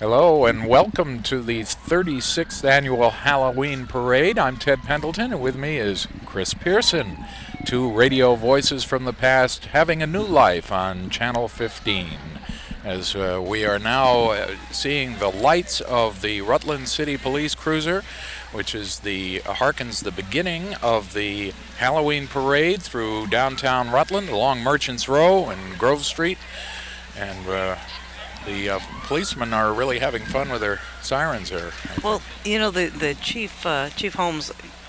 Hello and welcome to the 36th annual Halloween Parade. I'm Ted Pendleton and with me is Chris Pearson. Two radio voices from the past having a new life on Channel 15. As we are now seeing the lights of the Rutland City Police Cruiser, which is harkens the beginning of the Halloween Parade through downtown Rutland along Merchants Row and Grove Street. And the policemen are really having fun with their sirens there. Well, you know, the Chief Holmes,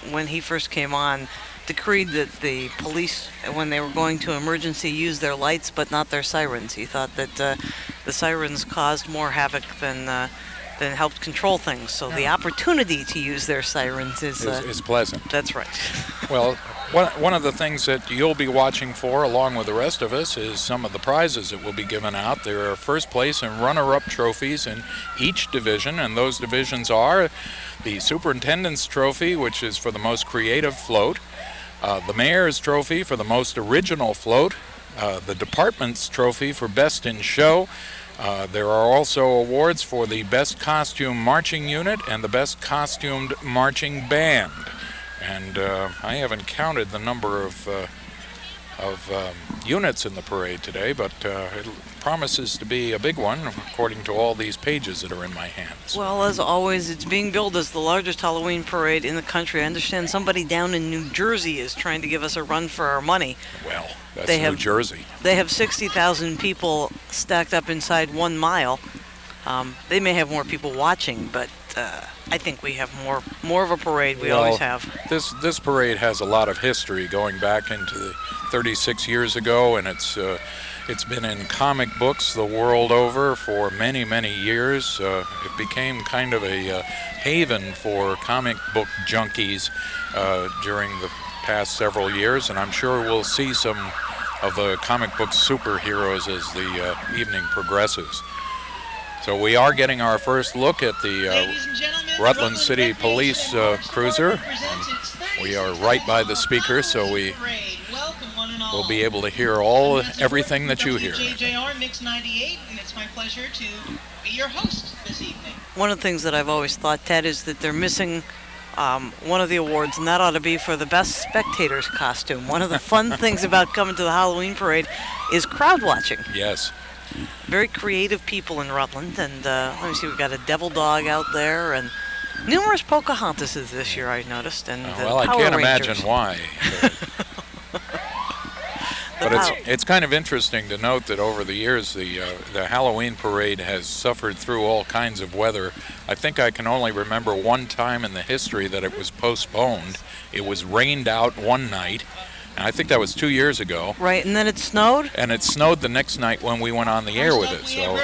when he first came on, decreed that the police, when they were going to emergency, use their lights but not their sirens. He thought that the sirens caused more havoc than helped control things. So the opportunity to use their sirens is pleasant. That's right. Well, one of the things that you'll be watching for, along with the rest of us, is some of the prizes that will be given out. There are first place and runner-up trophies in each division, and those divisions are the Superintendent's Trophy, which is for the most creative float, the Mayor's Trophy for the most original float, the Department's Trophy for best in show. There are also awards for the best costume marching unit and the best costumed marching band. And I haven't counted the number of units in the parade today, but it promises to be a big one according to all these pages that are in my hands. Well, as always, it's being billed as the largest Halloween parade in the country. I understand somebody down in New Jersey is trying to give us a run for our money. Well, that's New Jersey. They have 60,000 people stacked up inside 1 mile. They may have more people watching, but I think we have more of a parade. We always have. This parade has a lot of history going back into the 36 years ago, and it's been in comic books the world over for many, many years. It became kind of a haven for comic book junkies during the past several years, and I'm sure we'll see some of the comic book superheroes as the evening progresses. So we are getting our first look at the Rutland City Police Cruiser. We are right by the speaker, so we will be able to hear everything that you hear. JJR Mix 98, and it's my pleasure to be your host this evening. One of the things that I've always thought, Ted, is that they're missing one of the awards, and that ought to be for the best Spectators costume. One of the fun things about coming to the Halloween parade is crowd watching. Yes. Very creative people in Rutland, and let me see, we've got a devil dog out there, and numerous Pocahontases this year, I noticed, and well, I can't imagine why. But it's kind of interesting to note that over the years, the Halloween parade has suffered through all kinds of weather. I think I can only remember one time in the history that it was postponed. It was rained out one night. And I think that was 2 years ago. Right, and then it snowed? And it snowed the next night when we went on the air with it. So,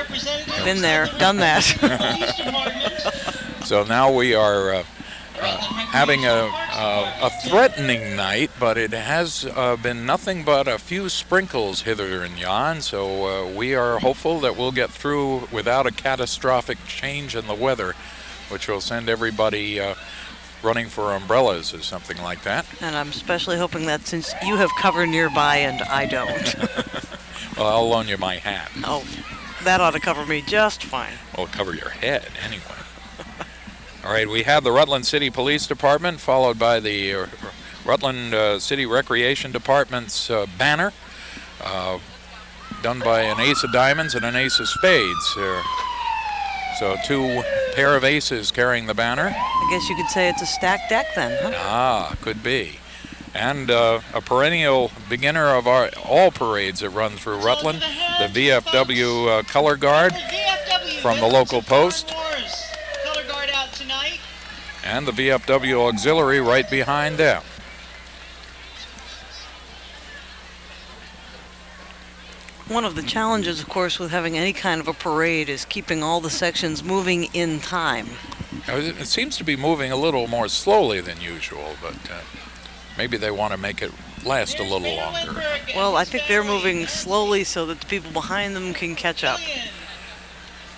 been there, done that. So now we are having a threatening night, but it has been nothing but a few sprinkles hither and yon. So we are hopeful that we'll get through without a catastrophic change in the weather, which will send everybody running for umbrellas or something like that. And I'm especially hoping that since you have cover nearby and I don't. Well, I'll loan you my hat. Oh, that ought to cover me just fine. Well, cover your head anyway. All right, we have the Rutland City Police Department, followed by the Rutland City Recreation Department's banner, done by an ace of diamonds and an ace of spades. So two pair of aces carrying the banner. I guess you could say it's a stacked deck then, huh? Ah, could be. And a perennial beginner of all parades that run through Rutland, the VFW Color Guard from the local post. Color Guard out tonight. And the VFW Auxiliary right behind them. One of the challenges, of course, with having any kind of a parade is keeping all the sections moving in time. It seems to be moving a little more slowly than usual, but maybe they want to make it last a little longer. Well, I think they're moving slowly so that the people behind them can catch up.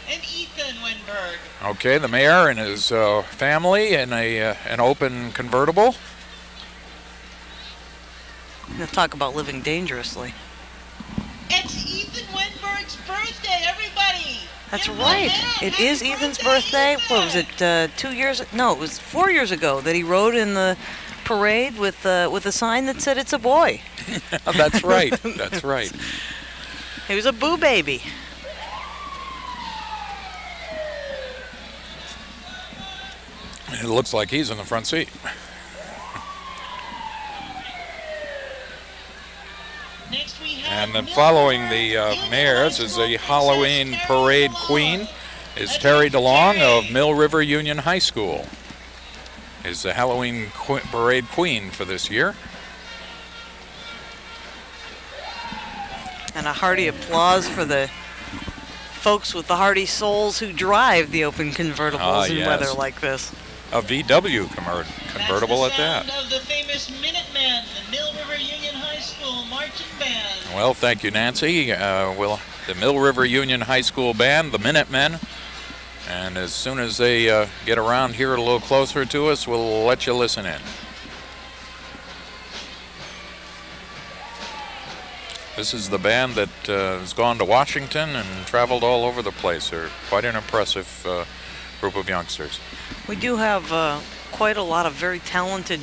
And Ethan Winberg. Okay, the mayor and his family in an open convertible. Now talk about living dangerously. It's Ethan Winberg's birthday, everybody! That's right. It is Ethan's birthday. What was it, 2 years? No, it was 4 years ago that he rode in the parade with a sign that said it's a boy. That's right. That's right. He was a boo baby. It looks like he's in the front seat. And then following the mares is the Halloween parade queen, is Terry DeLong of Mill River Union High School. Is the Halloween parade queen for this year. And a hearty applause for the folks with the hearty souls who drive the open convertibles in weather like this. A VW convertible at that. That's the sound of the famous Minutemen, the Mill River Union High School marching band. Well, thank you, Nancy. The Mill River Union High School band, the Minutemen. And as soon as they get around here a little closer to us, we'll let you listen in. This is the band that has gone to Washington and traveled all over the place. They're quite an impressive group of youngsters. We do have quite a lot of very talented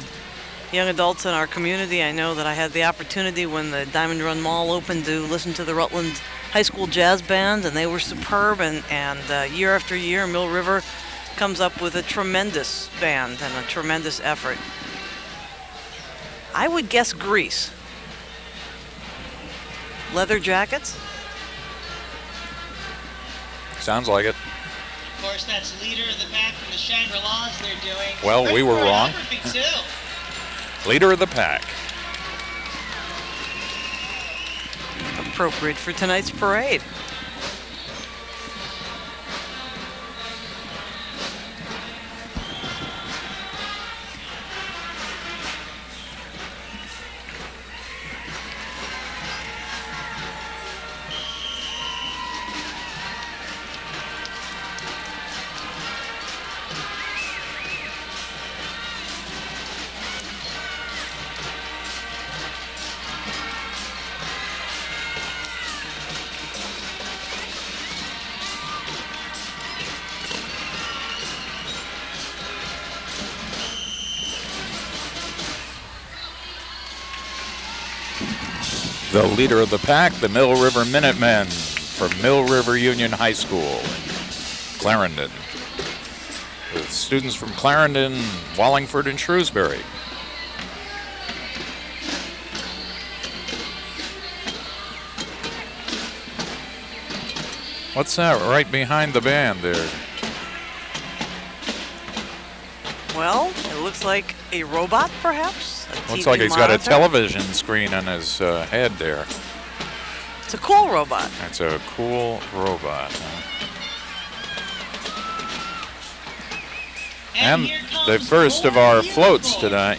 young adults in our community. I know that I had the opportunity when the Diamond Run Mall opened to listen to the Rutland High School Jazz Band, and they were superb. And year after year, Mill River comes up with a tremendous band and a tremendous effort. I would guess Grease. Leather jackets? Sounds like it. Of course, that's Leader of the Pack from the Shangri-Las they're doing. Well, we were wrong. Leader of the Pack. Appropriate for tonight's parade. The leader of the pack, the Mill River Minutemen from Mill River Union High School in Clarendon. With students from Clarendon, Wallingford, and Shrewsbury. What's that right behind the band there? Well, it looks like a robot, perhaps? Looks like he's got a television screen on his head there. It's a cool robot. That's a cool robot. And the first of our floats tonight,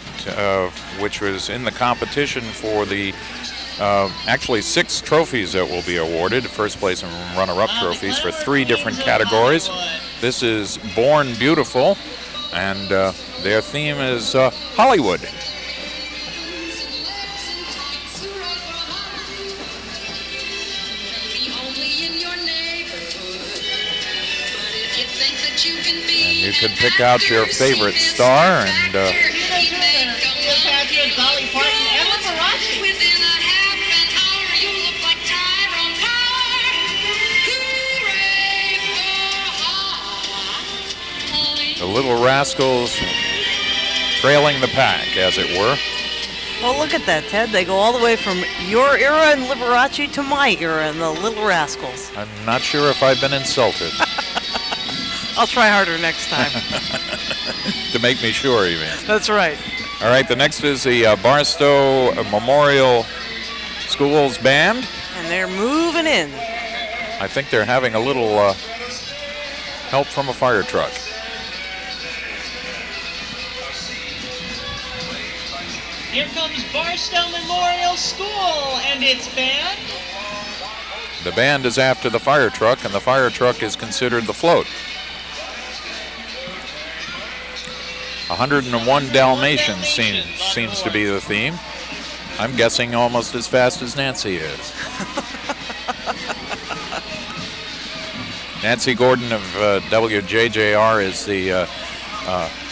which was in the competition for the actually 6 trophies that will be awarded, first place and runner-up trophies for 3 different categories. This is Born Beautiful, and their theme is Hollywood. And you can pick out your favorite star and the Little Rascals trailing the pack, as it were. Well, look at that, Ted. They go all the way from your era in Liberace to my era in the Little Rascals. I'm not sure if I've been insulted. I'll try harder next time. To make me sure, you mean? That's right. All right, the next is the Barstow Memorial Schools Band. And they're moving in. I think they're having a little help from a fire truck. Here comes Barstow Memorial School and its band. The band is after the fire truck, and the fire truck is considered the float. 101 Dalmatians seems to be the theme. I'm guessing almost as fast as Nancy is. Nancy Gordon of WJJR is the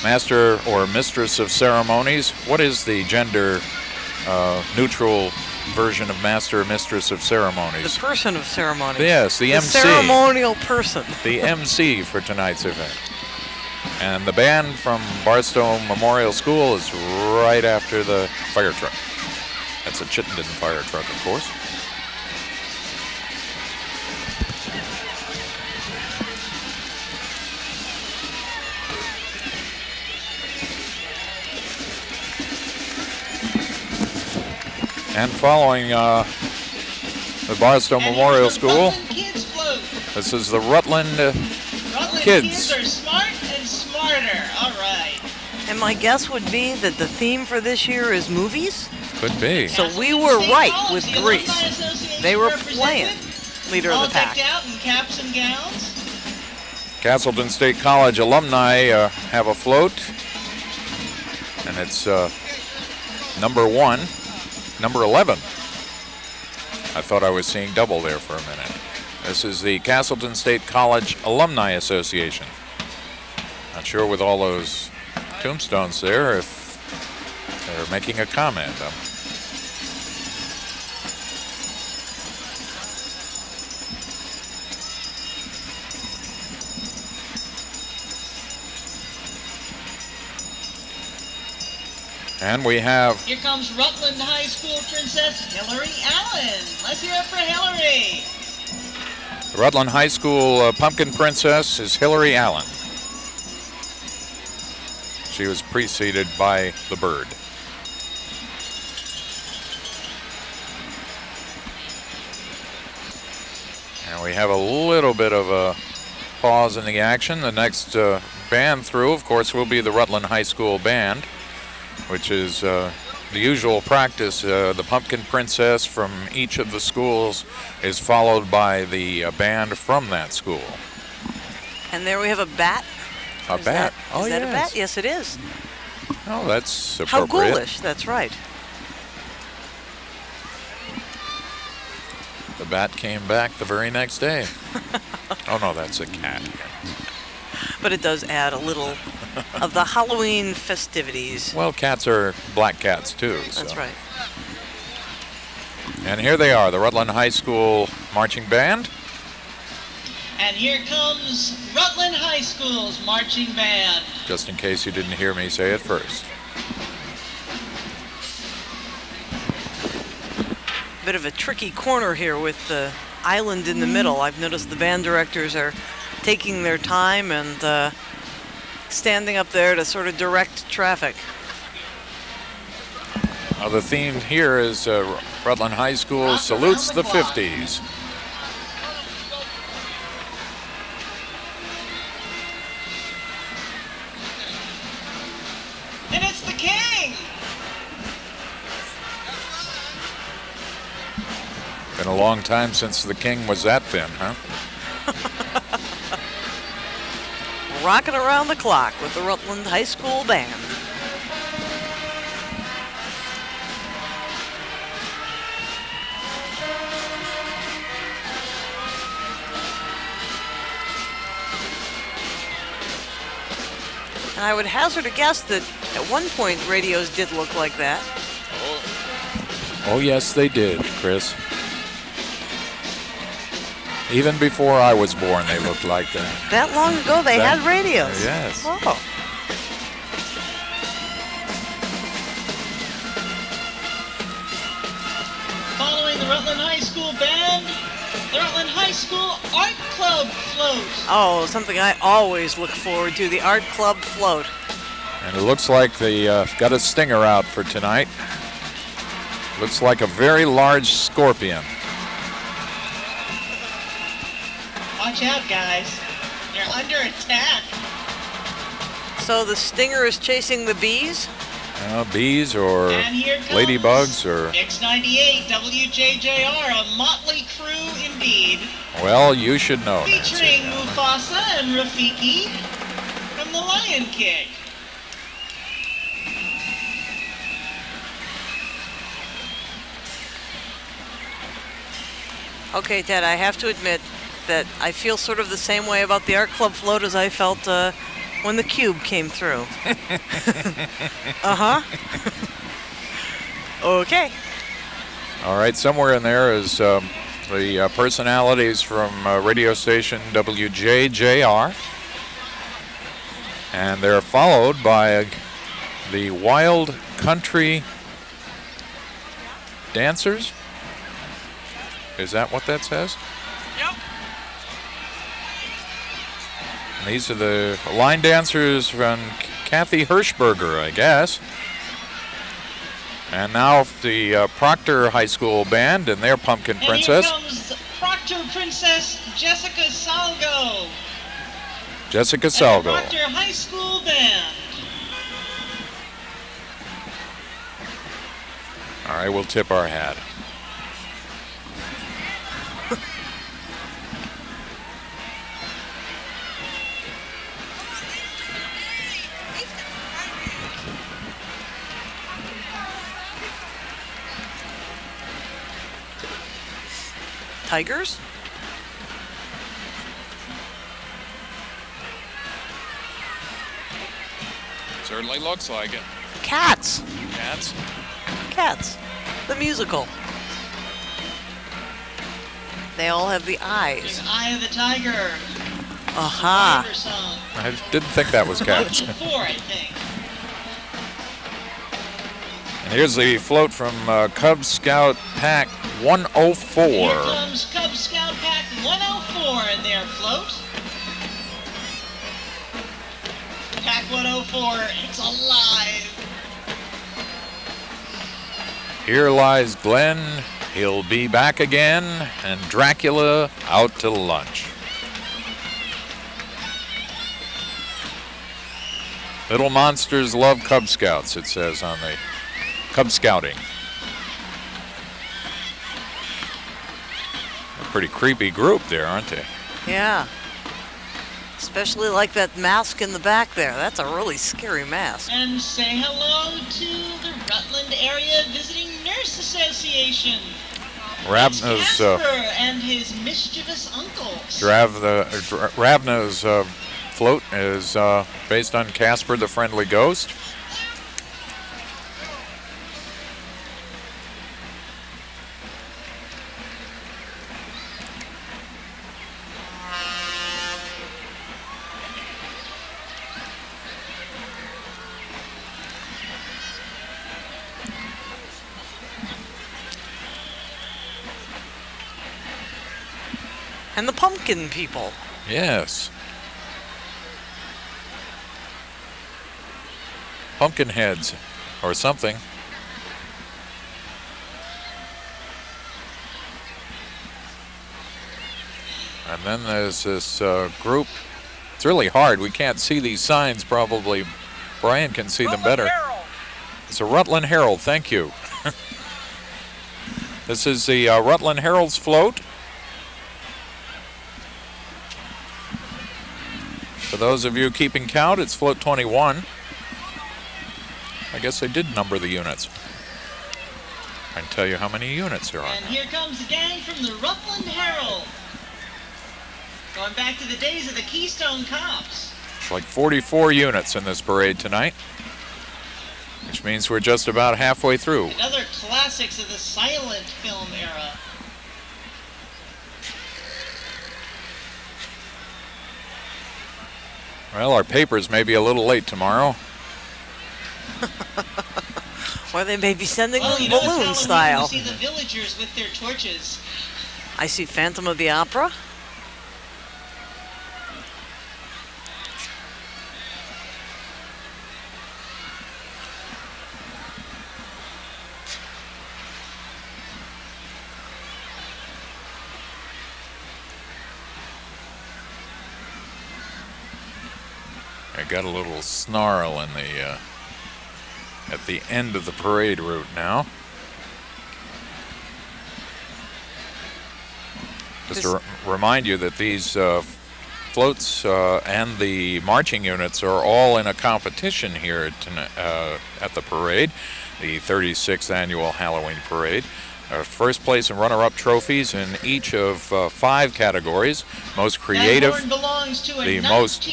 master or mistress of ceremonies. What is the gender neutral version of master or mistress of ceremonies? The person of ceremonies. Yes, the MC. Ceremonial person. The MC for tonight's event. And the band from Barnstown Memorial School is right after the fire truck. That's a Chittenden fire truck, of course. And following the Barnstown Memorial School, this is the Rutland Kids. Kids are smart and smarter. All right. And my guess would be that the theme for this year is movies. Could be. So we were right with Grease. They were playing leader of the pack. All decked out in caps and gowns. Castleton State College alumni have a float, and it's number 1, number 11. I thought I was seeing double there for a minute. This is the Castleton State College Alumni Association. Not sure with all those tombstones there if they're making a comment. And we have... Here comes Rutland High School Princess Hillary Allen. Let's hear it for Hillary. The Rutland High School Pumpkin Princess is Hillary Allen. She was preceded by the bird. And we have a little bit of a pause in the action. The next band through, of course, will be the Rutland High School Band, which is the usual practice. The Pumpkin Princess from each of the schools is followed by the band from that school. And there we have a bat. A bat? Oh, is that yes. a bat? Yes, it is. Oh, that's How appropriate. ghoulish, that's right. The bat came back the very next day. Oh, no, that's a cat. But it does add a little of the Halloween festivities. Well, cats are black cats, too. That's so. right. And here they are, the Rutland High School Marching Band. And here comes Rutland High School's marching band. Just in case you didn't hear me say it first. Bit of a tricky corner here with the island in the middle. I've noticed the band directors are taking their time and standing up there to sort of direct traffic. The theme here is Rutland High School salutes the 50s. And it's the king! Been a long time since the king was that thin, huh? Rocking around the clock with the Rutland High School Band. And I would hazard a guess that at one point radios did look like that. Oh, yes, they did, Chris. Even before I was born, they looked like that. That long ago, they had radios. Yes. Oh. Following the Rutland High School band, the Rutland High School Art Club float. Oh, something I always look forward to, the Art Club float. And it looks like they got a stinger out for tonight. Looks like a very large scorpion. Watch out, guys. You're under attack. So the stinger is chasing the bees? Bees or And here comes ladybugs or... X98 WJJR, a motley crew indeed. Well, you should know. Featuring Nancy. Mufasa and Rafiki from The Lion King. Okay, Ted, I have to admit, that I feel sort of the same way about the Art Club float as I felt when the Cube came through. Uh-huh. Okay. All right, somewhere in there is the personalities from radio station WJJR. And they're followed by the Wild Country Dancers. Is that what that says? Yep. And these are the line dancers from Kathy Hirschberger, I guess. And now the Proctor High School Band and their Pumpkin Princess. And here comes Proctor Princess Jessica Salgo. Jessica Salgo. And Proctor High School Band. All right, we'll tip our hat. Tigers? Certainly looks like it. Cats. Cats. Cats. The musical. They all have the eyes. The Eye of the Tiger. Aha. Tiger song. I didn't think that was cats. 4, I think. And here's the float from Cub Scout Pack 104. Here comes Cub Scout Pack 104 in their float. Pack 104, it's alive. Here lies Glenn. He'll be back again. And Dracula out to lunch. Little monsters love Cub Scouts, it says on the Cub Scouting. A pretty creepy group there, aren't they? Yeah. Especially like that mask in the back there. That's a really scary mask. And say hello to the Rutland Area Visiting Nurse Association. It's Casper and his mischievous uncles. Ravna's float is based on Casper the Friendly Ghost. And the pumpkin people. Yes. Pumpkin heads or something. And then there's this group. It's really hard. We can't see these signs. Probably Brian can see them better. It's a Rutland Herald. Thank you. This is the Rutland Herald's float. For those of you keeping count, it's float 21. I guess they did number the units. I can tell you how many units there are. And here comes the gang from the Rutland Herald. Going back to the days of the Keystone Cops. It's like 44 units in this parade tonight, which means we're just about halfway through. And other classics of the silent film era. Well, our papers may be a little late tomorrow. Or they may be sending Well, them you know, it's balloon Halloween. style. You see the villagers with their torches. I see Phantom of the Opera. I got a little snarl in the at the end of the parade route now. Just to remind you that these floats and the marching units are all in a competition here at the parade, the 36th annual Halloween parade. first place and runner-up trophies in each of 5 categories. Most creative, the most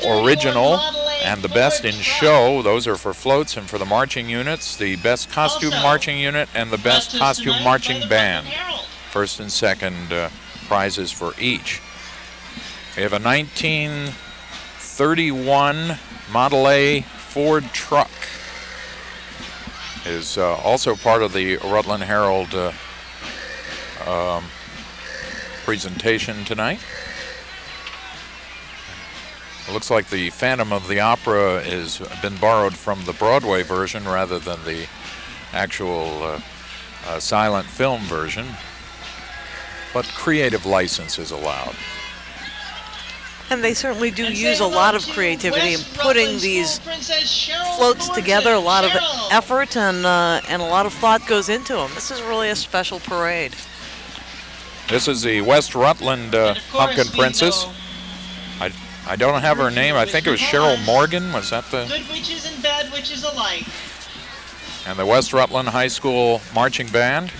original, and the best in show. Those are for floats, and for the marching units, the best costume marching unit and the best costume marching band. First and second prizes for each. We have a 1931 Model A Ford truck. Is also part of the Rutland Herald presentation tonight. It looks like the Phantom of the Opera has been borrowed from the Broadway version rather than the actual silent film version, but creative license is allowed. And they certainly do use a lot of creativity in putting these floats together. A lot of effort and a lot of thought goes into them. This is really a special parade. This is the West Rutland Pumpkin Princess. I don't have her name. I think it was Cheryl Morgan. Was that the? Good witches and bad witches alike. And the West Rutland High School Marching Band.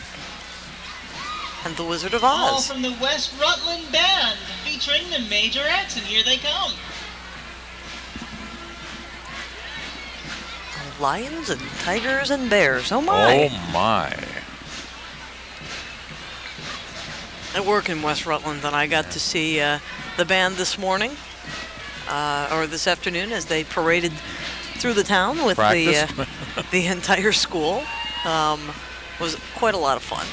And the Wizard of Oz. All from the West Rutland Band, featuring the Majorettes, and here they come. Lions and tigers and bears. Oh my. Oh my. I work in West Rutland, and I got to see the band this morning, or this afternoon, as they paraded through the town with the entire school. Was quite a lot of fun.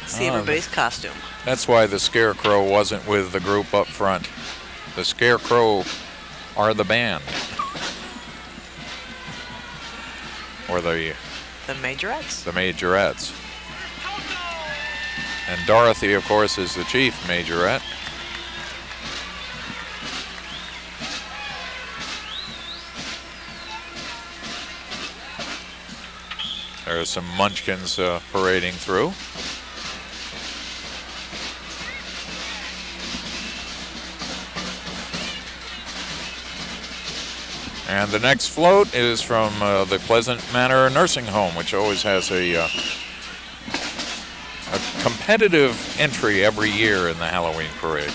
See everybody's costume. That's why the Scarecrow wasn't with the group up front. The Scarecrow are the band. Or the Majorettes. The Majorettes. And Dorothy, of course, is the chief Majorette. There are some munchkins parading through. And the next float is from the Pleasant Manor Nursing Home, which always has a competitive entry every year in the Halloween parade.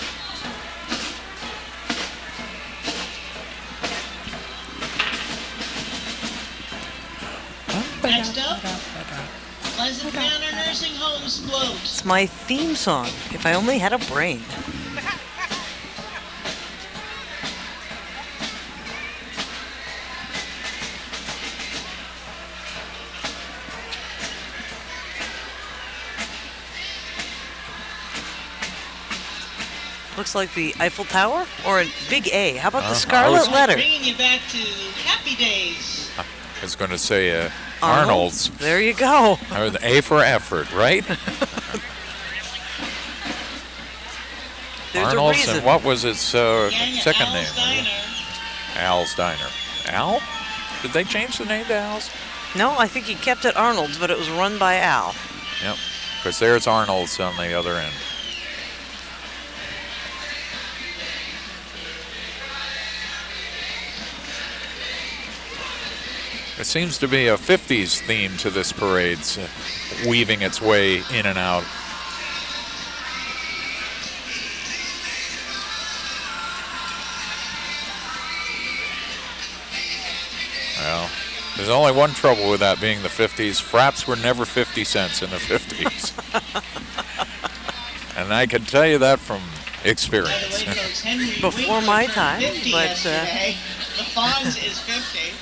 Next up, Pleasant Manor Nursing Home's float. It's my theme song, If I Only Had a Brain. Looks like the Eiffel Tower or a big A. How about the Scarlet Letter? Bringing you back to happy days. I was going to say Arnold's. There you go. The A for effort, right? There's Arnold's, a reason. and what was its second Al's name? Diner. Al's Diner. Al? Did they change the name to Al's? No, I think he kept it Arnold's, but it was run by Al. Yep, because there's Arnold's on the other end. There seems to be a 50s theme to this parade, weaving its way in and out. Well, there's only one trouble with that being the 50s. Fraps were never 50 cents in the 50s. And I can tell you that from experience. By the way, folks, Henry Before Winkler my turned time, 50 but, yesterday. The Fonz is 50.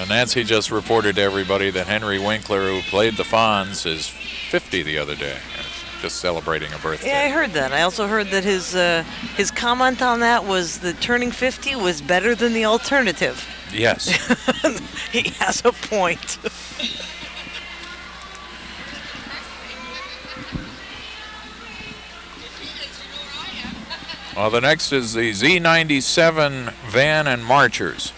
Nancy just reported to everybody that Henry Winkler, who played the Fonz, is 50 the other day, just celebrating a birthday. Yeah, I heard that. I also heard that his comment on that was that turning 50 was better than the alternative. Yes. He has a point. Well, the next is the Z97 Van and Marchers.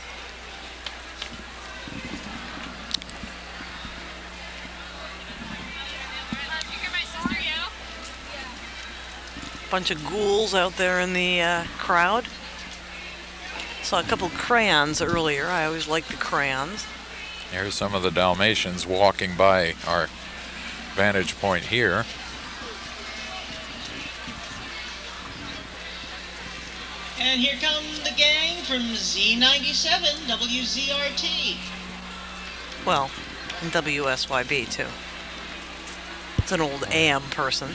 Bunch of ghouls out there in the crowd. Saw a couple crayons earlier. I always like the crayons. Here's some of the Dalmatians walking by our vantage point here. And here come the gang from Z97 WZRT. Well, and WSYB too. It's an old AM person.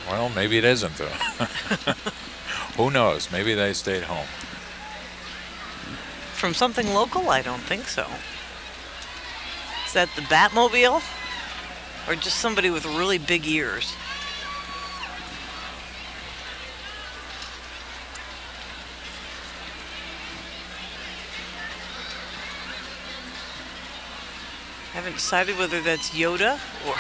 Well, maybe it isn't, though. Who knows? Maybe they stayed home. From something local? I don't think so. Is that the Batmobile? Or just somebody with really big ears? I haven't decided whether that's Yoda or...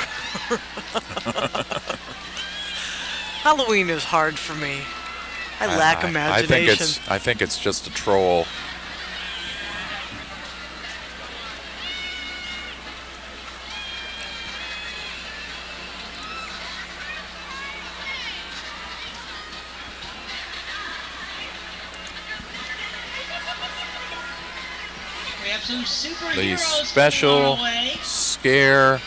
Halloween is hard for me. I lack imagination. I think it's just a troll. We have some superheroes The special coming our way. scare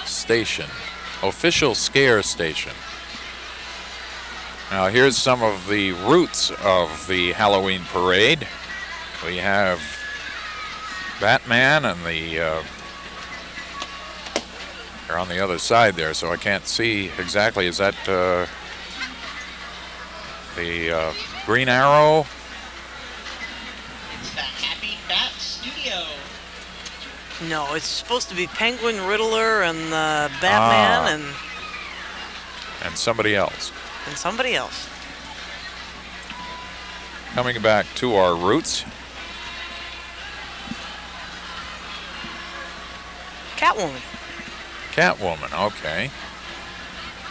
station, official scare station. Now here's some of the routes of the Halloween parade. We have Batman and they're on the other side there, so I can't see exactly. Is that the Green Arrow? It's the Happy Bat Studio. No, it's supposed to be Penguin, Riddler, and Batman, and somebody else. And somebody else. Coming back to our roots. Catwoman. Catwoman, okay.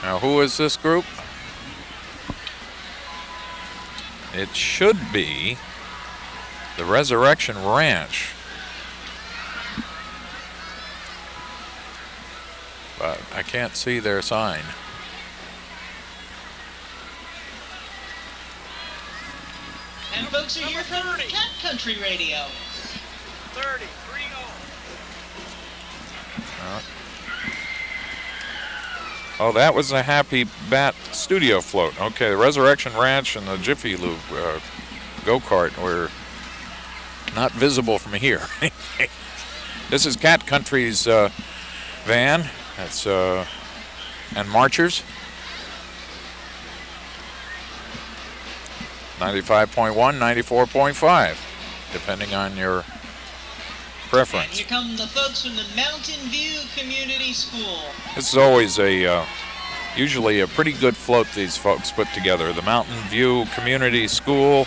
Now, who is this group? It should be the Resurrection Ranch. But I can't see their sign. And folks are here from Cat Country Radio. 30, 3-0. Oh, that was the Happy Bat Studio float. Okay, the Resurrection Ranch and the Jiffy Lube go-kart were not visible from here. This is Cat Country's van. That's and marchers. 95.1, 94.5, depending on your preference. And here come the folks from the Mountain View Community School. This is always usually a pretty good float these folks put together. The Mountain View Community School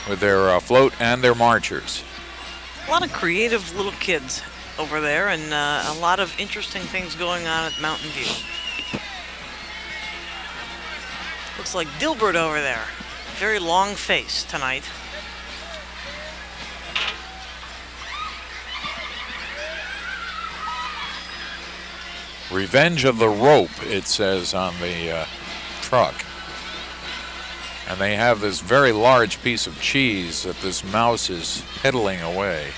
with their float and their marchers. A lot of creative little kids over there, and a lot of interesting things going on at Mountain View. Looks like Dilbert over there. Very long face tonight. Revenge of the Rope, it says on the truck. And they have this very large piece of cheese that this mouse is peddling away.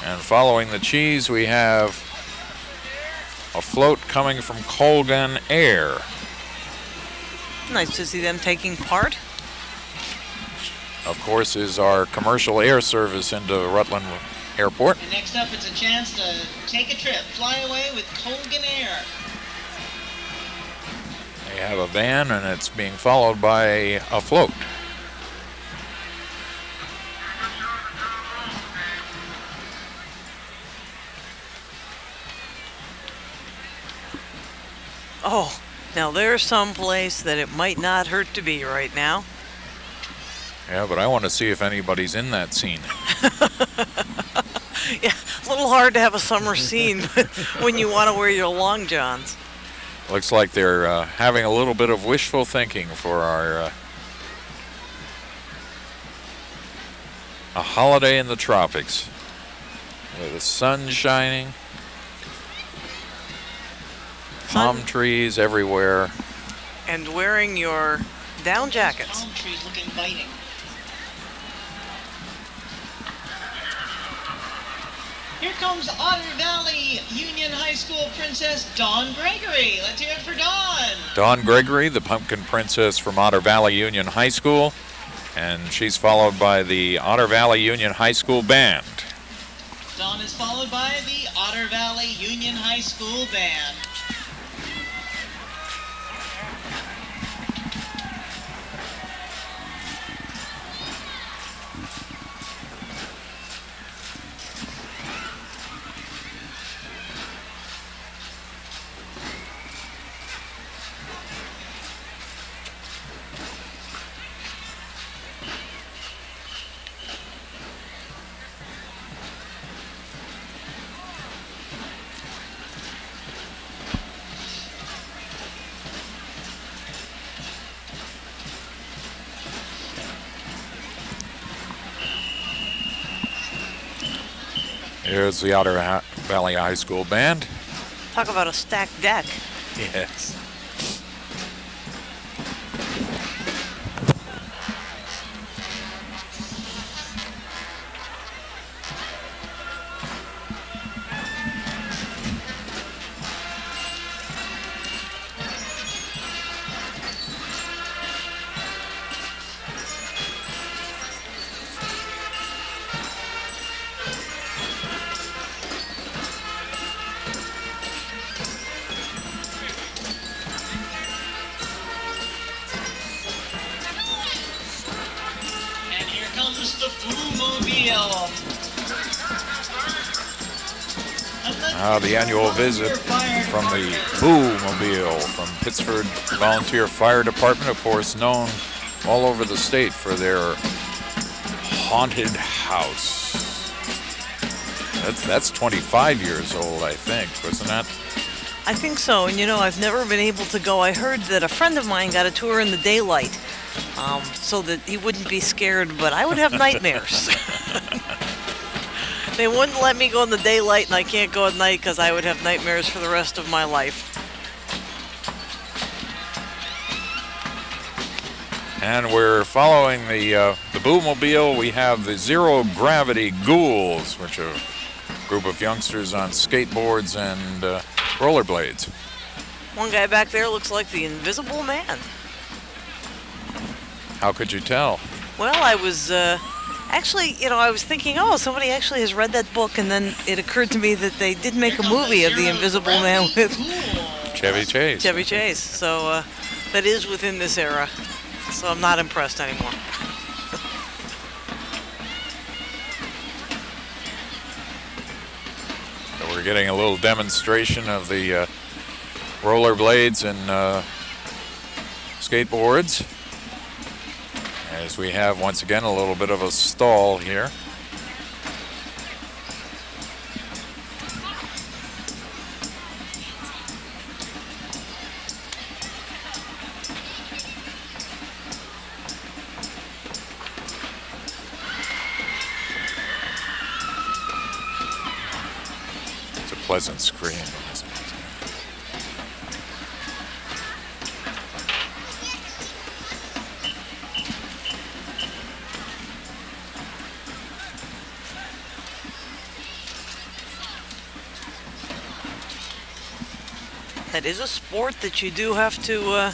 And following the cheese, we have a float coming from Colgan Air. Nice to see them taking part. Of course, is our commercial air service into Rutland Airport. And next up, it's a chance to take a trip, fly away with Colgan Air. They have a van, and it's being followed by a float. Oh, now there's some place that it might not hurt to be right now. Yeah, but I want to see if anybody's in that scene. Yeah, a little hard to have a summer scene when you want to wear your long johns. Looks like they're having a little bit of wishful thinking for our a holiday in the tropics. With the sun shining, palm trees everywhere. And wearing your Down jackets. Palm trees look inviting. Here comes Otter Valley Union High School Princess Dawn Gregory. Let's hear it for Dawn. Dawn Gregory, the Pumpkin Princess from Otter Valley Union High School. And she's followed by the Otter Valley Union High School Band. Dawn is followed by the Otter Valley Union High School Band. Here's the Otter Valley High School Band. Talk about a stacked deck. Yes. The annual visit from the Boo-mobile from Pittsford Volunteer Fire Department, of course, known all over the state for their haunted house. That's 25 years old, I think, wasn't that? I think so, and you know, I've never been able to go. I heard that a friend of mine got a tour in the daylight, so that he wouldn't be scared, but I would have nightmares. They wouldn't let me go in the daylight, and I can't go at night because I would have nightmares for the rest of my life. And we're following the Boo-mobile. We have the Zero Gravity Ghouls, which are a group of youngsters on skateboards and rollerblades. One guy back there looks like the Invisible Man. How could you tell? Well, I was... Actually, you know, I was thinking, oh, somebody actually has read that book, and then it occurred to me that they did make a movie of the Invisible Man with Chevy Chase. Chevy Chase. So that is within this era. So I'm not impressed anymore. So we're getting a little demonstration of the rollerblades and skateboards. As we have, once again, a little bit of a stall here. It's a pleasant screen, isn't it? That is a sport that you do have to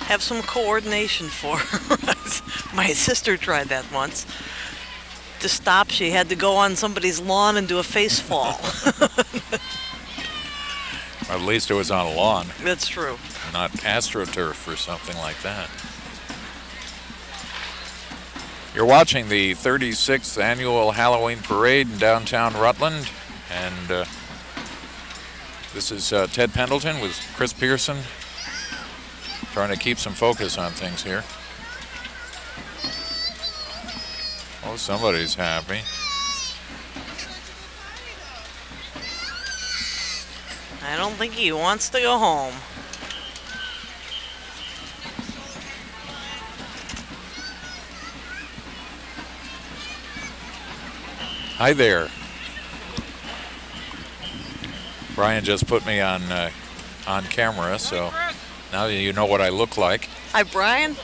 have some coordination for. My sister tried that once. To stop, she had to go on somebody's lawn and do a face fall. At least it was on a lawn. That's true. Not AstroTurf or something like that. You're watching the 36th Annual Halloween Parade in downtown Rutland, and this is Ted Pendleton with Chris Pearson, trying to keep some focus on things here. Oh, somebody's happy. I don't think he wants to go home. Hi there. Brian just put me on camera, so Now you know what I look like. Hi, Brian.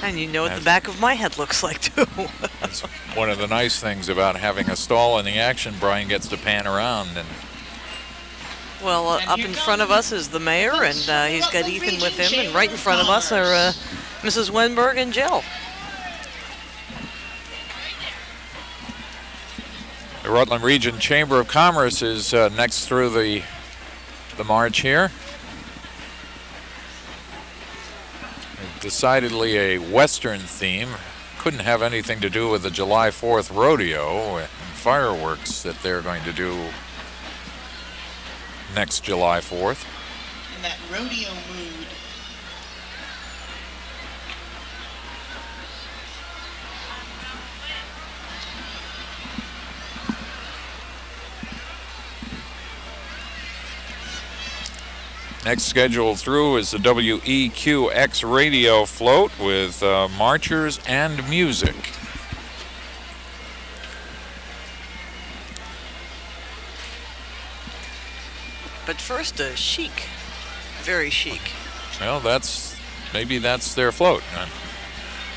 And you know what the back of my head looks like, too. That's one of the nice things about having a stall in the action. Brian gets to pan around. And well, up in front of us is the mayor, and he's got Ethan with him. And right in front of us are Mrs. Wenberg and Jill. The Rutland Region Chamber of Commerce is next through the march here. Decidedly a Western theme. Couldn't have anything to do with the July 4th rodeo and fireworks that they're going to do next July 4th. In that rodeo mood. Next scheduled through is the WEQX radio float with marchers and music. But first, chic. Very chic. Well, maybe that's their float.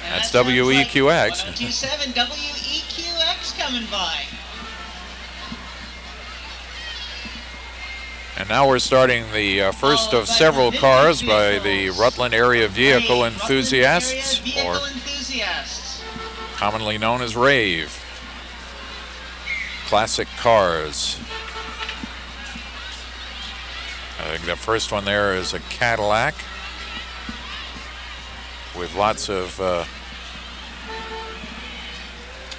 That's that WEQX. Like 1027 WEQX coming by. And now we're starting the first of several cars by the Rutland Area Vehicle Enthusiasts, or commonly known as RAVE. Classic cars. I think the first one there is a Cadillac with lots of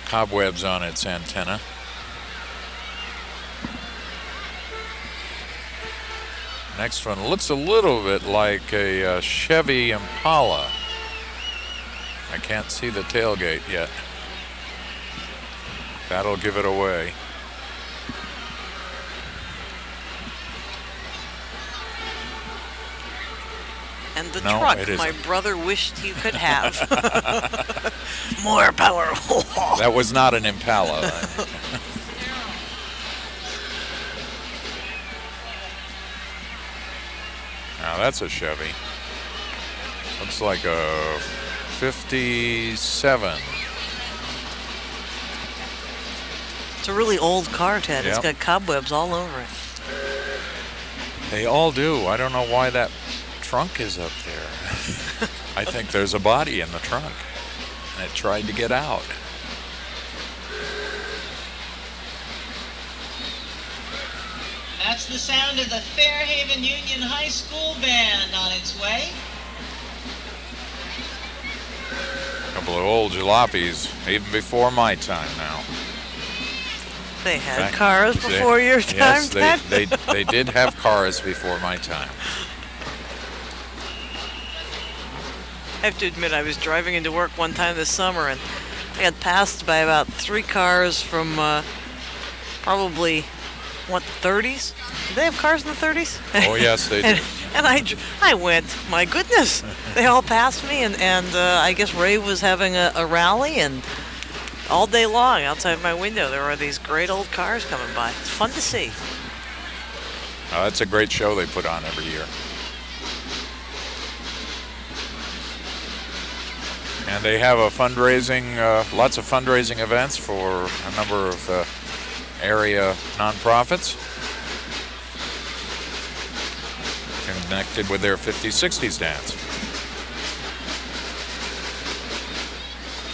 cobwebs on its antenna. Next one looks a little bit like a Chevy Impala. I can't see the tailgate yet. That'll give it away. And the truck my brother wished you could have. More power. That was not an Impala. Now that's a Chevy. Looks like a 57. It's a really old car, Ted. Yep. It's got cobwebs all over it. They all do. I don't know why that trunk is up there. I think there's a body in the trunk, and it tried to get out. That's the sound of the Fairhaven Union High School band on its way. A couple of old jalopies, even before my time now. They had cars before your time? Yes, they did have cars before my time. I have to admit, I was driving into work one time this summer, and I got passed by about 3 cars from probably, what, 30s? Did they have cars in the 30s? Oh, yes, they did. And I went, my goodness. They all passed me, and I guess Ray was having a rally, and all day long outside my window there were these great old cars coming by. It's fun to see. Oh, that's a great show they put on every year. And they have a fundraising, lots of fundraising events for a number of area nonprofits connected with their 50s, 60s dance.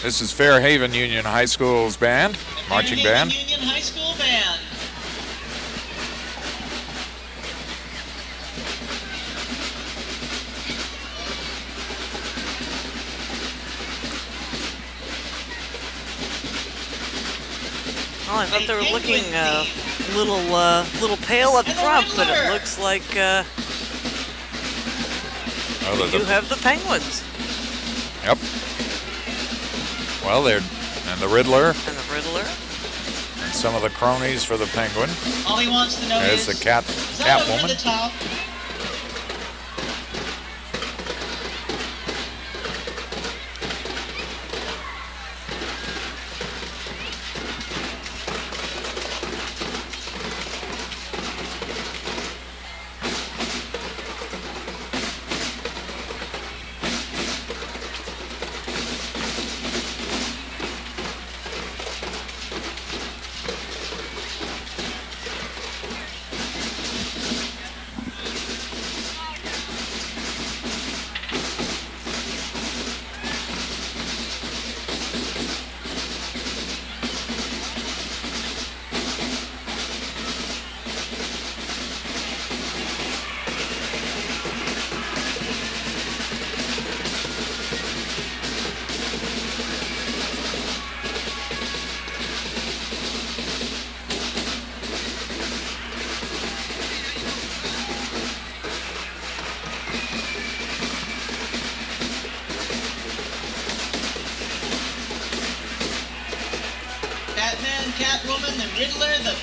This is Fairhaven Union High School's band, marching band. Union High School band. Well, I thought they were looking little pale up front, but it looks like you have the Penguins. Yep. Well, and the Riddler. And the Riddler. And some of the cronies for the Penguin. All he wants to know is the Catwoman. Over the top?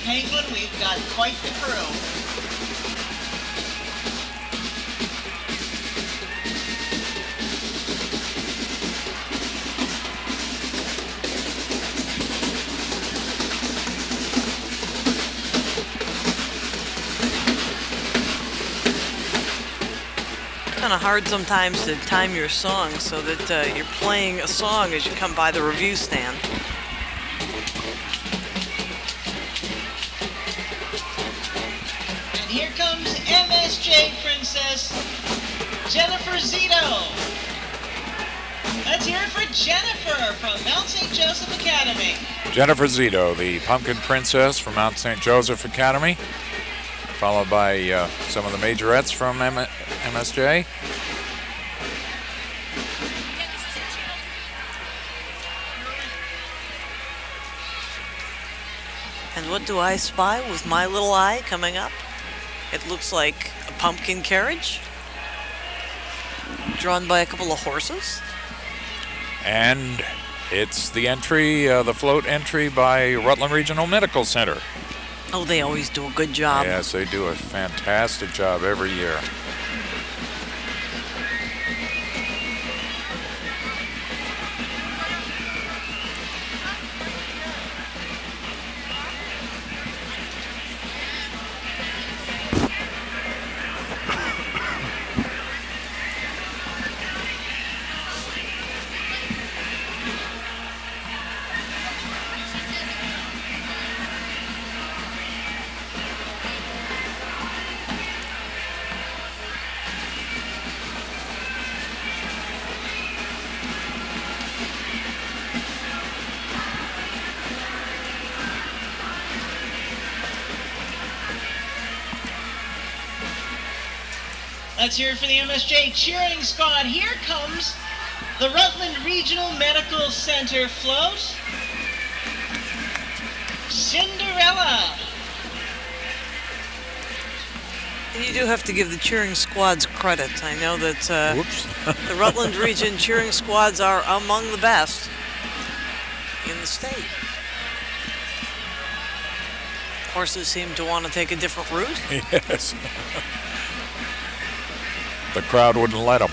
Penguin, we've got quite the crew. Kind of hard sometimes to time your song so that you're playing a song as you come by the review stand. And here comes MSJ Princess Jennifer Zito. Let's hear it for Jennifer from Mount St. Joseph Academy. Jennifer Zito, the Pumpkin Princess from Mount St. Joseph Academy, followed by some of the majorettes from MSJ. And what do I spy with my little eye coming up? It looks like a pumpkin carriage drawn by a couple of horses. And it's the entry, the float entry by Rutland Regional Medical Center. Oh, they always do a good job. Yes, they do a fantastic job every year. Let's hear it for the MSJ cheering squad. Here comes the Rutland Regional Medical Center float. Cinderella. And you do have to give the cheering squads credit. I know that the Rutland Region cheering squads are among the best in the state. Horses seem to want to take a different route. Yes. The crowd wouldn't let them.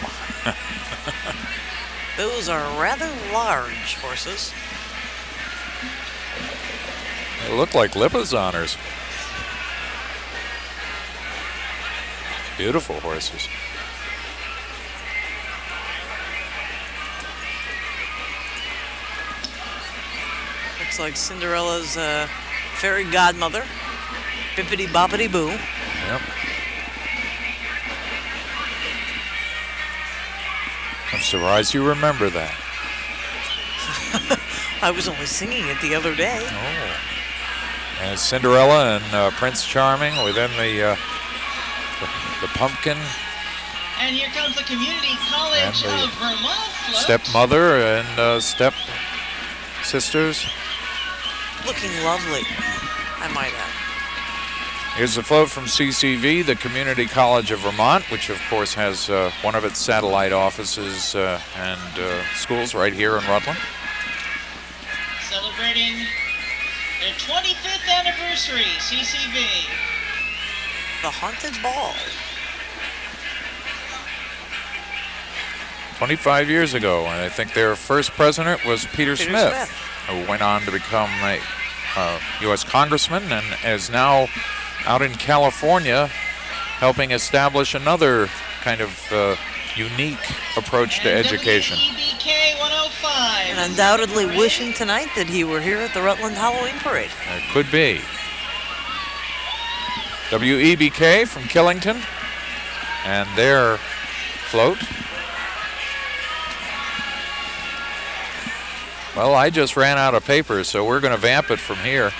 Those are rather large horses. They look like Lipizaners. Beautiful horses. Looks like Cinderella's fairy godmother. Bippity boppity boo. Yep. I'm surprised you remember that. I was only singing it the other day. Oh. And Cinderella and Prince Charming within the pumpkin. And here comes the Community College of Vermont float. Stepmother and step sisters. Looking lovely, I might add. Here's a float from CCV, the Community College of Vermont, which of course has one of its satellite offices and schools right here in Rutland. Celebrating their 25th anniversary, CCV. The Haunted Ball. 25 years ago, and I think their first president was Peter Smith, who went on to become a U.S. congressman and is now out in California helping establish another kind of unique approach to education. WEBK 105. And undoubtedly wishing tonight that he were here at the Rutland Halloween Parade. It could be. WEBK from Killington and their float. Well, I just ran out of paper, so we're going to vamp it from here.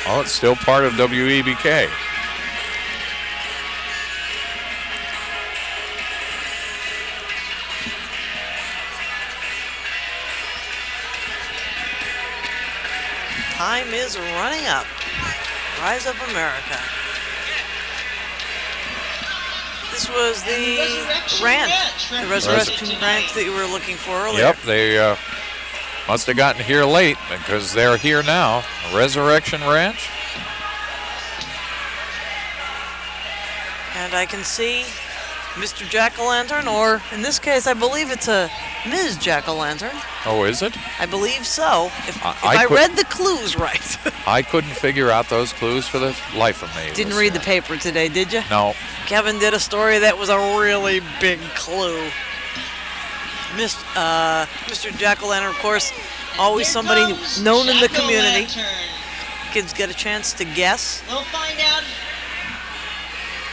Oh, it's still part of WEBK. time is running up. Rise Up America. This was the ranch, the Resurrection Ranch that you were looking for earlier. Yep, they must have gotten here late because they're here now. Resurrection Ranch. And I can see Mr. Jack-o'-lantern, or in this case, I believe it's a Ms. Jack-o'-lantern. Oh, is it? I believe so. If I read the clues right. I couldn't figure out those clues for the life of me. Didn't read the paper today, did you? No. Kevin did a story that was a really big clue. Mr. Jack-o'-lantern, of course, always somebody known in the community. Kids get a chance to guess. We'll find out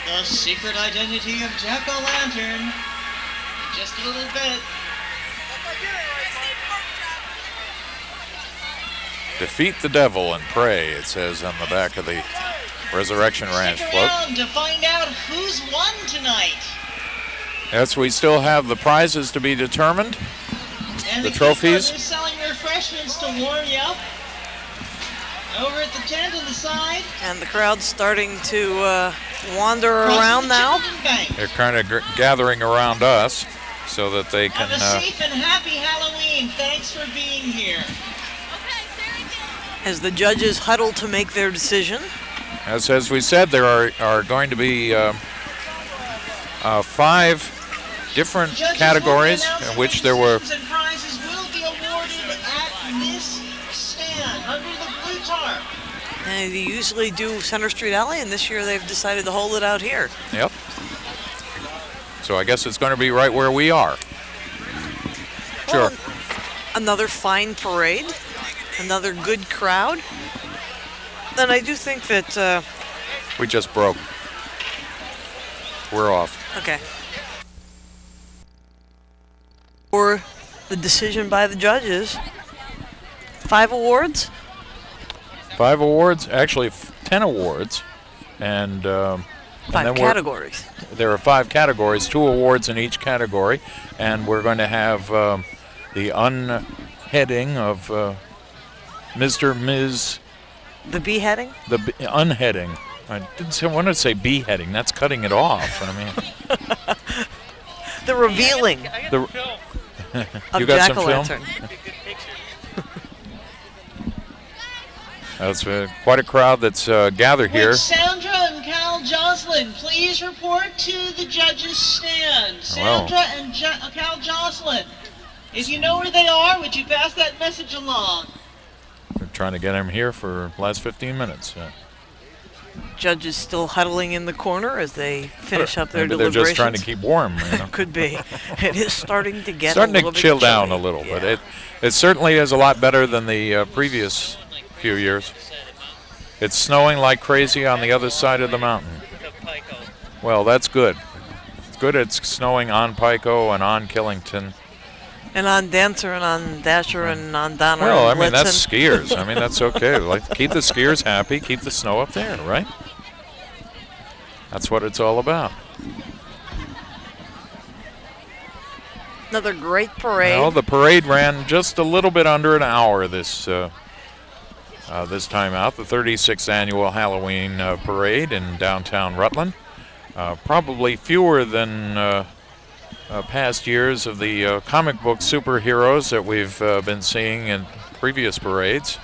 the secret identity of Jack-o'-lantern in just a little bit. Defeat the devil and pray, it says on the back of the Resurrection Ranch float. To find out who's won tonight. Yes, we still have the prizes to be determined. And the trophies. They're selling refreshments to warm you up. Over at the tent on the side. And the crowd's starting to wander around now. They're kind of gathering around us so that they can... Have a safe and happy Halloween. Thanks for being here. As the judges huddle to make their decision. As we said, there are going to be 5 different categories in which there were... And prizes will be awarded at this stand under the blue tarp. And they usually do Center Street Alley, and this year they've decided to hold it out here. Yep. So I guess it's going to be right where we are. Well, Sure. Another fine parade. Another good crowd. And I do think that... We just broke. We're off. Okay. For the decision by the judges, 5 awards? 5 awards, actually 10 awards. And 5 categories. There are 5 categories, 2 awards in each category. And we're going to have the unheading of Mr. Ms. The beheading? The unheading. I didn't want to say beheading. That's cutting it off. I mean, the revealing of you got Jack-o'-lantern. That's quite a crowd that's gathered here. Would Sandra and Cal Jocelyn please report to the judges' stand? Sandra and Cal Jocelyn, if you know where they are, would you pass that message along? We're trying to get them here for the last 15 minutes. Judges still huddling in the corner as they finish up their Maybe deliberations. They're just trying to keep warm. You know? Could be. It is starting to get starting a little to chill bit down chilly. a little, but it certainly is a lot better than the previous few years. It's snowing like crazy on the other side of the mountain. Well, that's good. It's good it's snowing on Pico and on Killington. And on Dancer and on Dasher and on Donner. Well, I and mean, Blitzen. that's skiers. I mean, that's okay. Like, keep the skiers happy, keep the snow up there, right? That's what it's all about. Another great parade. Well, the parade ran just a little bit under an hour this this time out. The 36th annual Halloween parade in downtown Rutland. Probably fewer than past years of the comic book superheroes that we've been seeing in previous parades.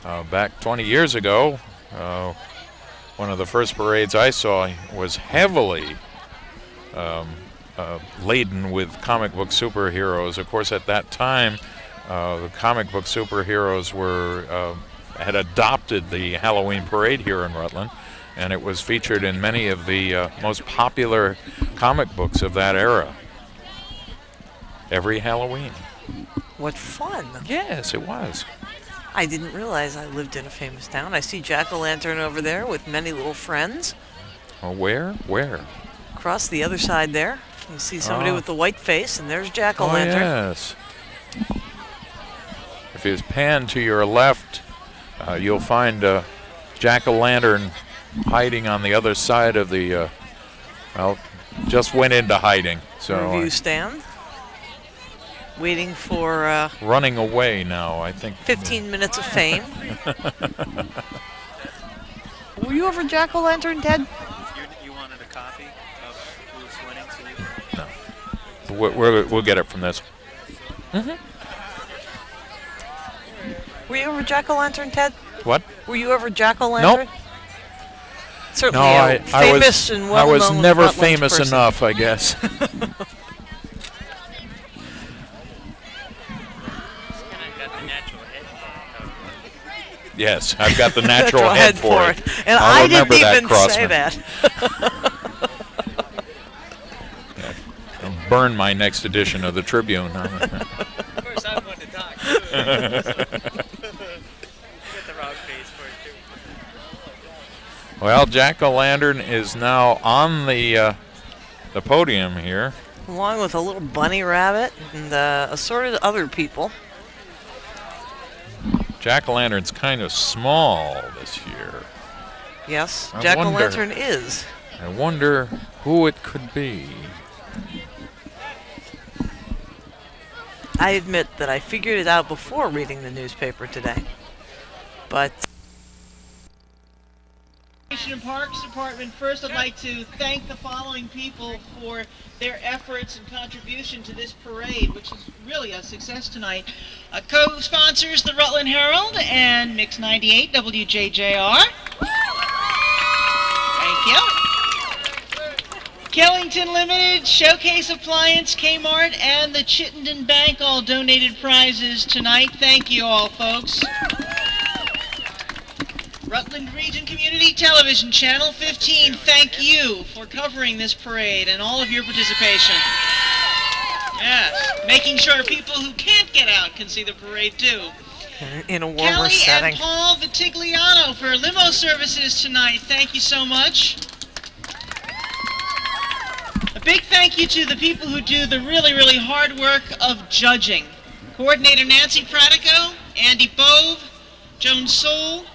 Back 20 years ago, one of the first parades I saw was heavily laden with comic book superheroes. Of course, at that time, the comic book superheroes had adopted the Halloween parade here in Rutland, and it was featured in many of the most popular comic books of that era. Every Halloween. What fun. Yes, it was. I didn't realize I lived in a famous town. I see Jack-o'-lantern over there with many little friends. Oh, where? Where? Across the other side there. You see somebody with the white face, and there's Jack-o'-lantern. Oh, yes. If you pan to your left, you'll find Jack-o'-lantern hiding on the other side of the, well, just went into hiding. So review stand. Waiting for running away now, I think. 15 minutes of fame. Were you over Jack-o'-lantern, Ted? You wanted a copy of who's winning, so you... No. We'll get it from this. Mm-hmm. Were you over Jack-o'-lantern, Ted? What? Were you over Jack-o'-lantern? Nope. Certainly no, famous and well known. I was never Rutland famous person. enough, I guess. Yes, I've got the natural head for it. And I'll I didn't even say Crossman. that. Yeah, I'll burn my next edition of the Tribune. Of course, I want to talk. Too. Get the wrong face for it, too. Well, Jack-o'-lantern is now on the podium here. Along with a little bunny rabbit and assorted other people. Jack-o'-lantern's kind of small this year. Yes, I Jack-o'-lantern is. I wonder who it could be. I admit that I figured it out before reading the newspaper today. But... And Parks Department, first I'd like to thank the following people for their efforts and contribution to this parade, which is really a success tonight. Co-sponsors the Rutland Herald and Mix 98 WJJR. Thank you. Killington Limited, Showcase Appliance, Kmart, and the Chittenden Bank all donated prizes tonight. Thank you all, folks. Rutland Region Community Television, Channel 15, thank you for covering this parade and all of your participation. Yes, making sure people who can't get out can see the parade too. In a warmer Kelly setting. and Paul Vitigliano for limo services tonight, thank you so much. A big thank you to the people who do the really, really hard work of judging. Coordinator Nancy Pratico, Andy Bove, Joan Soule,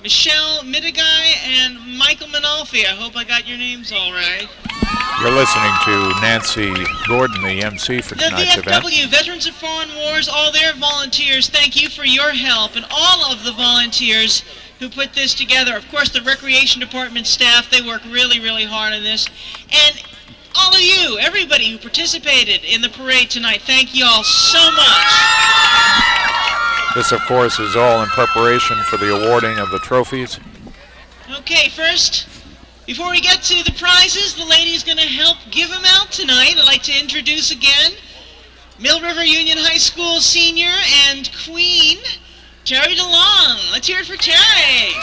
Michelle Midigai, and Michael Manalfi. I hope I got your names all right. You're listening to Nancy Gordon, the MC for tonight's event. The VFW, Veterans of Foreign Wars, all their volunteers, thank you for your help, and all of the volunteers who put this together. Of course, the Recreation Department staff, they work really, really hard on this. And all of you, everybody who participated in the parade tonight, thank you all so much. This, of course, is all in preparation for the awarding of the trophies. Okay, first, before we get to the prizes, the lady's going to help give them out tonight. I'd like to introduce again Mill River Union High School senior and queen, Terry DeLong. Let's hear it for Terry.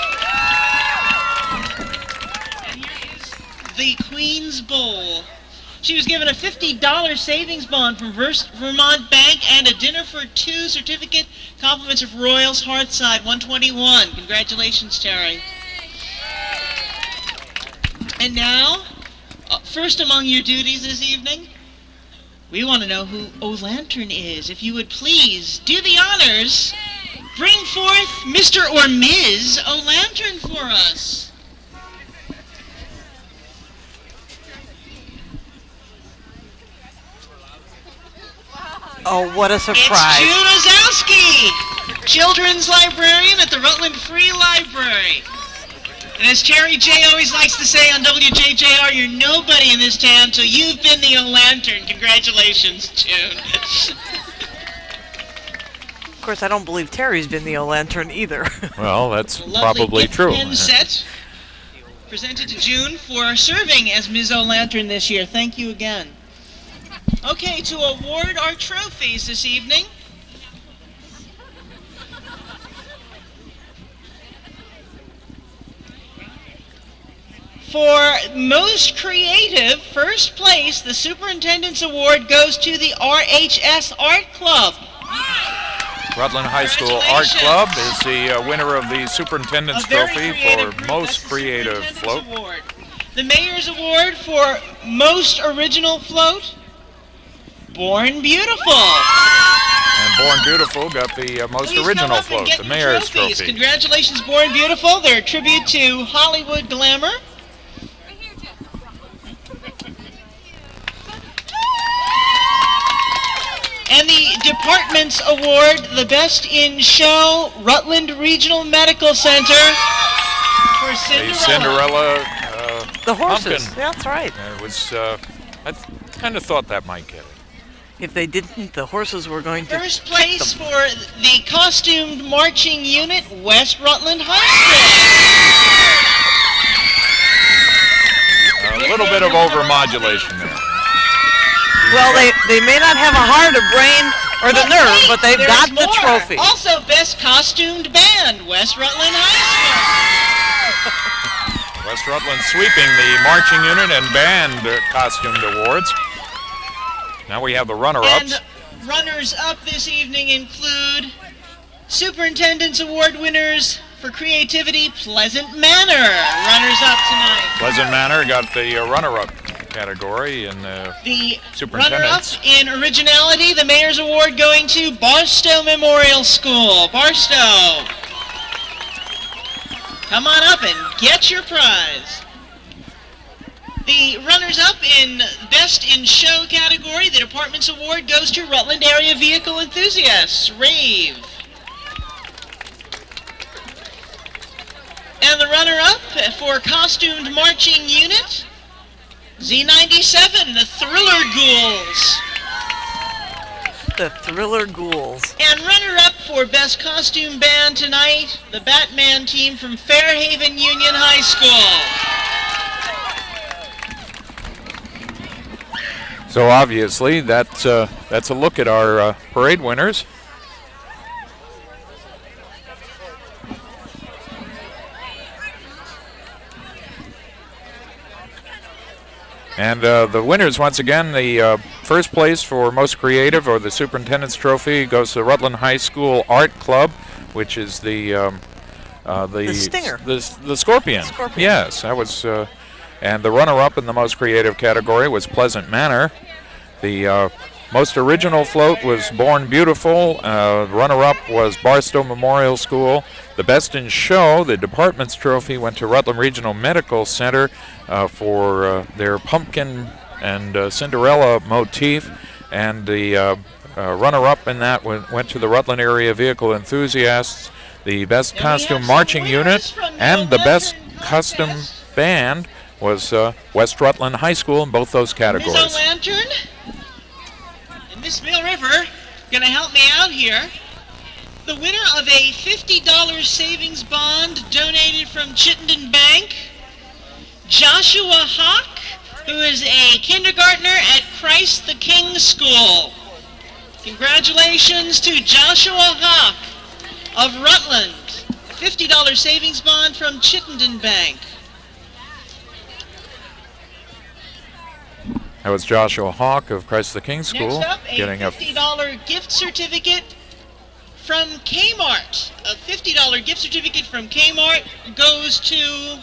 And here is the Queen's Bowl. She was given a $50 savings bond from Vermont Bank and a dinner for two certificate, compliments of Royals Hearthside 121. Congratulations, Terry. And now, first among your duties this evening, we want to know who O'Lantern is. If you would please do the honors, bring forth Mr. or Ms. O'Lantern for us. Oh, what a surprise. It's June Ozowski, Children's Librarian at the Rutland Free Library. And as Terry J. always likes to say on WJJR, you're nobody in this town until you've been the O'Lantern. Congratulations, June. Of course, I don't believe Terry's been the O'Lantern either. Well, that's probably true. Pen set presented to June for serving as Ms. O'Lantern this year. Thank you again. Okay, to award our trophies this evening, for most creative, first place, the Superintendent's Award goes to the RHS Art Club. Rutland High School Art Club is the winner of the Superintendent's Trophy for Most Creative Float. Award. The Mayor's Award for Most Original Float, Born Beautiful. And Born Beautiful got the most original float, the Mayor's Trophy. Congratulations, Born Beautiful. They're a tribute to Hollywood glamour. And the Department's Award, the Best in Show, Rutland Regional Medical Center for Cinderella. The Cinderella The horses. pumpkin. Yeah, that's right. It was, I kind of thought that might get it. If they didn't, the horses were going to First place them. for the Costumed Marching Unit, West Rutland High School. A little bit of overmodulation there. Well, they may not have a heart, a brain, or the nerve, but they've There's got the more. trophy. Also, Best Costumed Band, West Rutland High West Rutland sweeping the marching unit and band costumed awards. Now we have the runner-ups. And runners-up this evening include Superintendent's Award winners for creativity, Pleasant Manor. Runners-up tonight. Pleasant Manor got the runner-up category in The superintendents. runner-up in originality, the Mayor's Award going to Barstow Memorial School. Barstow. Come on up and get your prize. The runners-up in Best in Show category, the Department's Award goes to Rutland Area Vehicle Enthusiasts, Rave. And the runner-up for Costumed Marching Unit, Z97, the Thriller Ghouls. The Thriller Ghouls. And runner-up for Best Costume Band tonight, the Batman team from Fairhaven Union High School. So obviously that's a look at our parade winners. And the winners, once again, the first place for most creative, or the superintendent's trophy, goes to Rutland High School Art Club, which is the Stinger. the Scorpion. Scorpion. Yes, that was. And the runner-up in the most creative category was Pleasant Manor. The most original float was Born Beautiful. Runner-up was Barstow Memorial School. The best in show, the department's trophy, went to Rutland Regional Medical Center for their pumpkin and Cinderella motif. And the runner-up in that went to the Rutland Area Vehicle Enthusiasts. The best costume marching unit and the best custom band was West Rutland High School in both those categories. Miss O'Lantern and Miss Mill River gonna help me out here. The winner of a $50 savings bond donated from Chittenden Bank, Joshua Hawk, who is a kindergartner at Christ the King School. Congratulations to Joshua Hawk of Rutland. $50 savings bond from Chittenden Bank. That was Joshua Hawk of Christ the King School Next up, a getting a $50 gift certificate from Kmart. A $50 gift certificate from Kmart goes to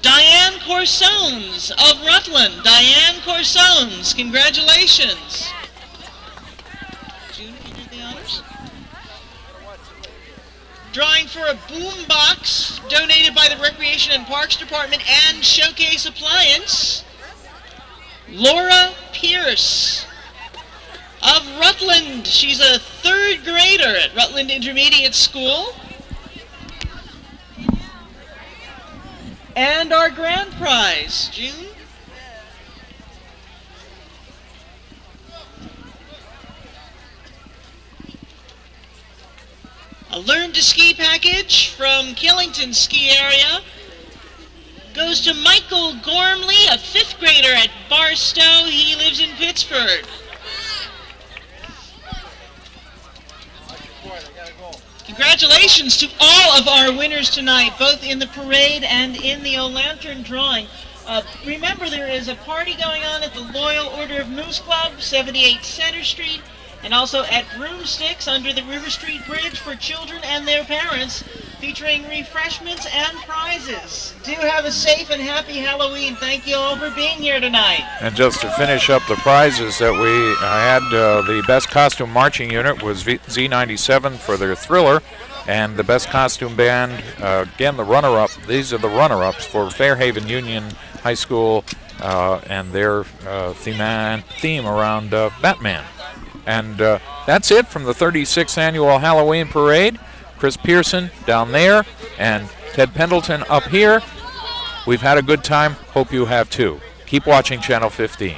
Diane Corsones of Rutland. Diane Corsones, congratulations. June, can you do the honors? Drawing for a boom box donated by the Recreation and Parks Department and Showcase Appliance, Laura Pierce of Rutland. She's a third grader at Rutland Intermediate School. And our grand prize, June. A Learn to Ski package from Killington Ski Area goes to Michael Gormley, a fifth grader at Barstow. He lives in Pittsford. Congratulations to all of our winners tonight, both in the parade and in the O'Lantern drawing. Remember, there is a party going on at the Loyal Order of Moose Club, 78 Center Street, and also at Broomsticks under the River Street Bridge for children and their parents, featuring refreshments and prizes. Do have a safe and happy Halloween. Thank you all for being here tonight. And just to finish up the prizes that we had, the best costume marching unit was Z97 for their Thriller. And the best costume band, again, the runner-up. These are the runner-ups for Fairhaven Union High School and their theme around Batman. And that's it from the 36th Annual Halloween Parade. Chris Pearson down there and Ted Pendleton up here. We've had a good time. Hope you have too. Keep watching Channel 15.